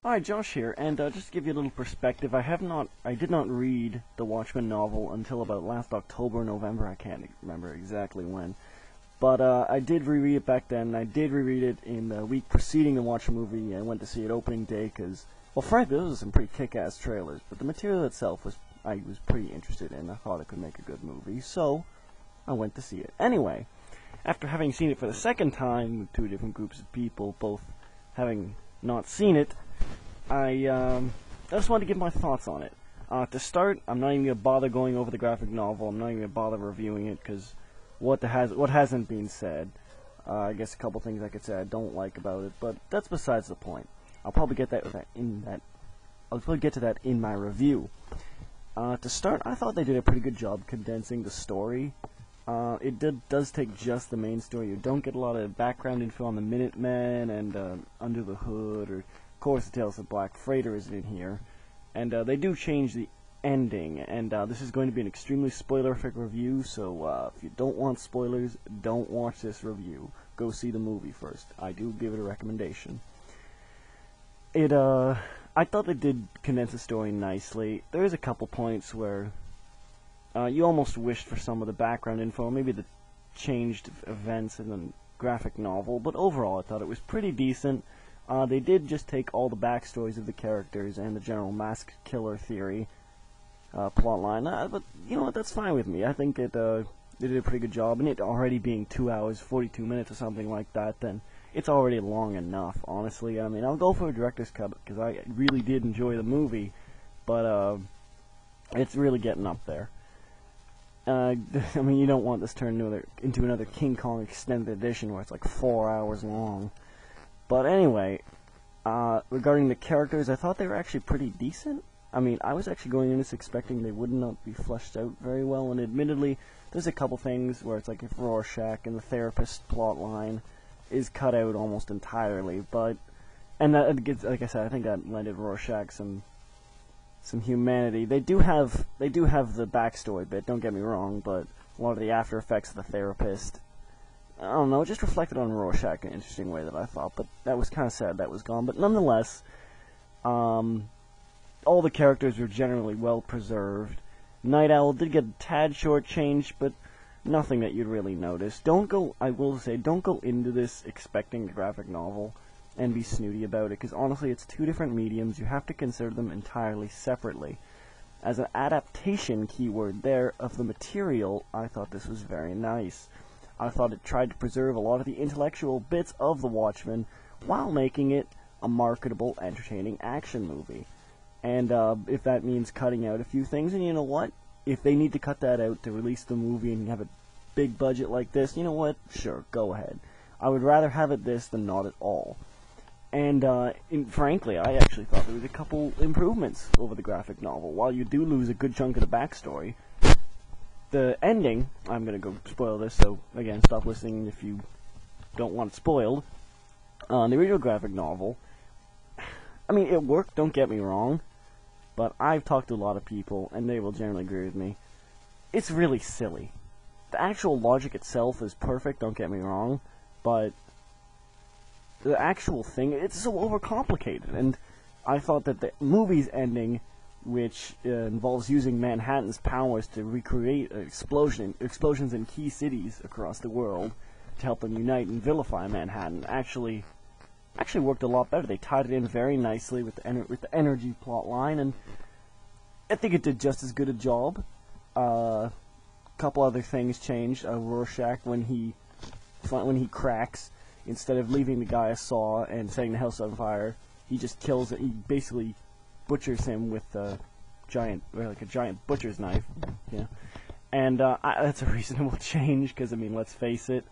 Hi, Josh here, and just to give you a little perspective, I did not read the Watchmen novel until about last October, November. I can't remember exactly when, but I did reread it back then. And I did reread it in the week preceding the Watchmen movie. I went to see it opening day because, well, frankly, those were some pretty kick-ass trailers. But the material itself I was pretty interested in. I thought it could make a good movie, so I went to see it. Anyway, after having seen it for the second time with two different groups of people, both having not seen it. I just wanted to give my thoughts on it. To start, I'm not even going to bother going over the graphic novel. I'm not even going to bother reviewing it, because what hasn't been said. I guess a couple things I could say I don't like about it, but that's besides the point. I'll probably get I'll probably get to that in my review. To start, I thought they did a pretty good job condensing the story. It does take just the main story. You don't get a lot of background info on the Minutemen and Under the Hood, or of course the Tales of Black Freighter isn't in here. And they do change the ending, and this is going to be an extremely spoilerific review, so if you don't want spoilers, don't watch this review. Go see the movie first. I do give it a recommendation. I thought they did condense the story nicely. There is a couple points where you almost wished for some of the background info, maybe the changed events in the graphic novel, but overall I thought it was pretty decent. They did just take all the backstories of the characters and the general mask killer theory plotline, but you know what, that's fine with me. I think they did a pretty good job, and it already being 2 hours, 42 minutes or something like that, then it's already long enough, honestly. I mean, I'll go for a director's cut, because I really did enjoy the movie, but it's really getting up there. I mean, you don't want this turned into another King Kong extended edition where it's like 4 hours long. But anyway, regarding the characters, I thought they were actually pretty decent. I mean, I was actually going into this expecting they would not be fleshed out very well, and admittedly, there's a couple things where it's like if Rorschach and the therapist plotline is cut out almost entirely, and that gets, like I said, I think that lended Rorschach some humanity. They do have the backstory bit, don't get me wrong, but a lot of the after effects of the therapist, I don't know, it just reflected on Rorschach in an interesting way that I thought, but that was kind of sad that was gone. But nonetheless, all the characters were generally well preserved. Night Owl did get a tad shortchanged, but nothing that you'd really notice. I will say, don't go into this expecting a graphic novel and be snooty about it, because honestly, it's two different mediums. You have to consider them entirely separately. As an adaptation keyword there of the material, I thought this was very nice. I thought it tried to preserve a lot of the intellectual bits of The Watchmen while making it a marketable, entertaining action movie. And if that means cutting out a few things, and you know what? If they need to cut that out to release the movie and have a big budget like this, you know what? Sure, go ahead. I would rather have it this than not at all. And frankly, I actually thought there was a couple improvements over the graphic novel. While you do lose a good chunk of the backstory, the ending, I'm going to go spoil this, so again, stop listening if you don't want it spoiled. The original graphic novel, I mean, it worked, don't get me wrong, but I've talked to a lot of people, and they will generally agree with me. It's really silly. The actual logic itself is perfect, don't get me wrong, but the actual thing, it's so overcomplicated, and I thought that the movie's ending, which involves using Manhattan's powers to recreate explosions in key cities across the world to help them unite and vilify Manhattan, actually worked a lot better. They tied it in very nicely with the energy plot line, and I think it did just as good a job. Couple other things changed. Rorschach, when he cracks, instead of leaving the guy a saw and setting the house on fire, he just kills it. He basically butchers him with a giant butcher's knife. Yeah, and that's a reasonable change, because I mean, let's face it.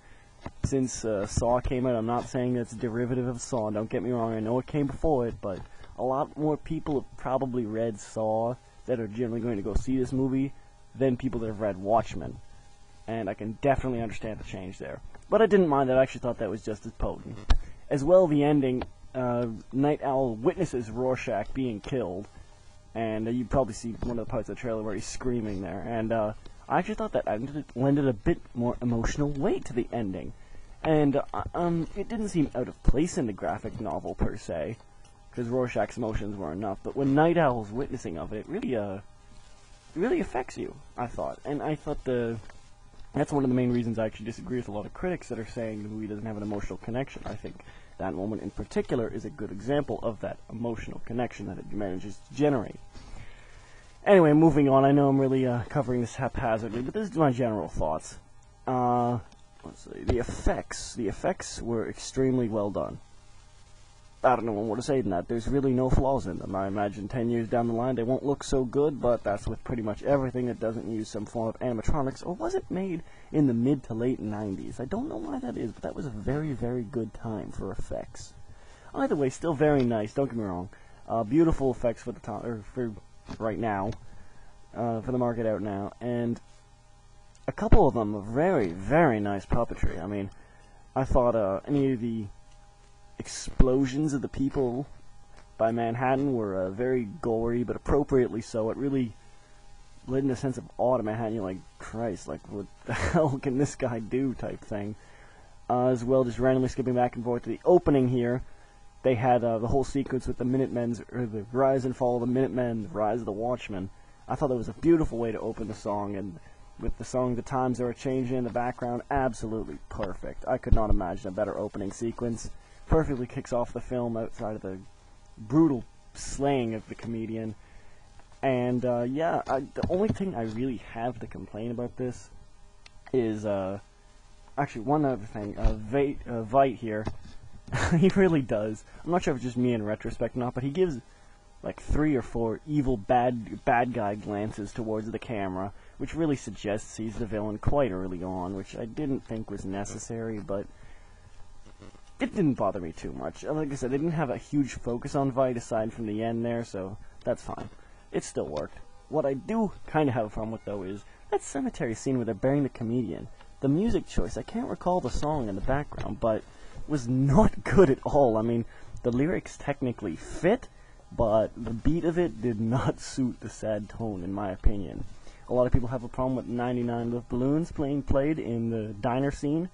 Since Saw came out, I'm not saying that's a derivative of Saw. Don't get me wrong. I know it came before it, but a lot more people have probably read Saw that are generally going to go see this movie than people that have read Watchmen, and I can definitely understand the change there. But I didn't mind that. I actually thought that was just as potent. As well, the ending, Night Owl witnesses Rorschach being killed, and you probably see one of the parts of the trailer where he's screaming there, and I actually thought that lended a bit more emotional weight to the ending. And it didn't seem out of place in the graphic novel, per se, because Rorschach's emotions were enough. But when Night Owl's witnessing of it, it really affects you, I thought. And I thought that's one of the main reasons I actually disagree with a lot of critics that are saying the movie doesn't have an emotional connection. I think that moment in particular is a good example of that emotional connection that it manages to generate. Anyway, moving on. I know I'm really covering this haphazardly, but this is my general thoughts. Let's see. The effects were extremely well done. I don't know what more to say than that. There's really no flaws in them. I imagine 10 years down the line they won't look so good, but that's with pretty much everything that doesn't use some form of animatronics, or wasn't made in the mid to late 90s. I don't know why that is, but that was a very, very good time for effects. Either way, still very nice, don't get me wrong. Beautiful effects for the time, or for right now, for the market out now, and a couple of them are very, very nice puppetry. I mean, I thought any of the explosions of the people by Manhattan were very gory, but appropriately so. It really lit in a sense of awe to Manhattan. You're like, Christ, like, what the hell can this guy do type thing. As well, just randomly skipping back and forth to the opening here, they had the whole sequence with the Minutemen's, or the rise and fall of the Minutemen, the rise of the Watchmen. I thought that was a beautiful way to open the song, and with the song The Times Are Changing in the background, absolutely perfect. I could not imagine a better opening sequence. Perfectly kicks off the film outside of the brutal slaying of the comedian. And, yeah, the only thing I really have to complain about this is, actually, one other thing. Veidt here, he really does. I'm not sure if it's just me in retrospect or not, but he gives, like, 3 or 4 evil bad guy glances towards the camera, which really suggests he's the villain quite early on, which I didn't think was necessary, but it didn't bother me too much. Like I said, they didn't have a huge focus on Veidt aside from the end there, so that's fine. It still worked. What I do kind of have a problem with, though, is that cemetery scene where they're burying the comedian. The music choice, I can't recall the song in the background, but was not good at all. I mean, the lyrics technically fit, but the beat of it did not suit the sad tone, in my opinion. A lot of people have a problem with 99 Live Balloons being played in the diner scene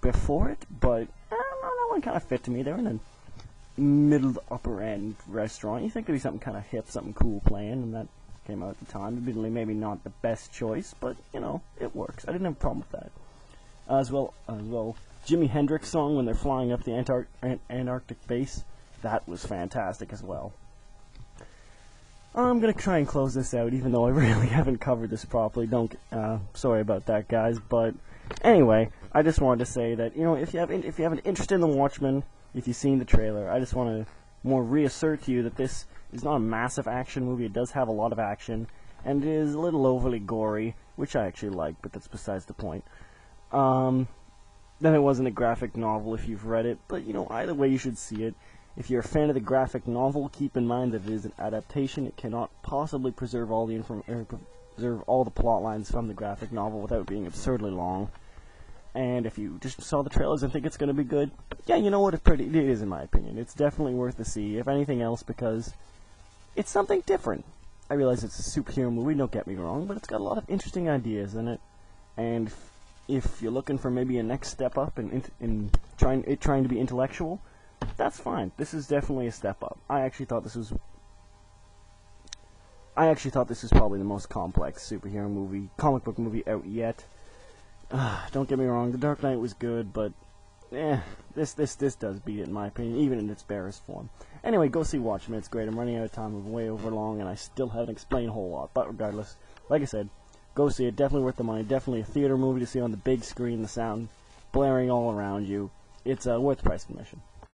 before it, but I don't know, that one kind of fit to me. They're in a middle to upper end restaurant. You think there'd be something kind of hip, something cool playing, and that came out at the time. Admittedly, maybe not the best choice, but, you know, it works. I didn't have a problem with that. As well, Jimi Hendrix song when they're flying up the Antarctic base, that was fantastic as well. I'm going to try and close this out, even though I really haven't covered this properly. Sorry about that, guys, but anyway, I just wanted to say that, you know, if you have an interest in the Watchmen, if you've seen the trailer, I just want to more reassert to you that this is not a massive action movie. It does have a lot of action, and it is a little overly gory, which I actually like, but that's besides the point. Then it wasn't a graphic novel if you've read it, but, you know, either way you should see it. If you're a fan of the graphic novel, keep in mind that it is an adaptation. It cannot possibly preserve all the plot lines from the graphic novel without being absurdly long. And if you just saw the trailers and think it's going to be good, yeah, you know what, it is, in my opinion. It's definitely worth a see, if anything else, because it's something different. I realize it's a superhero movie, don't get me wrong, but it's got a lot of interesting ideas in it. And if you're looking for maybe a next step up in trying to be intellectual, that's fine. This is definitely a step up. I actually thought this was probably the most complex comic book movie out yet. Don't get me wrong, The Dark Knight was good, but this does beat it in my opinion, even in its barest form. Anyway, go see Watchmen. It's great. I'm running out of time. I'm way over long, and I still haven't explained a whole lot. But regardless, like I said, go see it. Definitely worth the money. Definitely a theater movie to see on the big screen. The sound blaring all around you. It's worth the price of admission.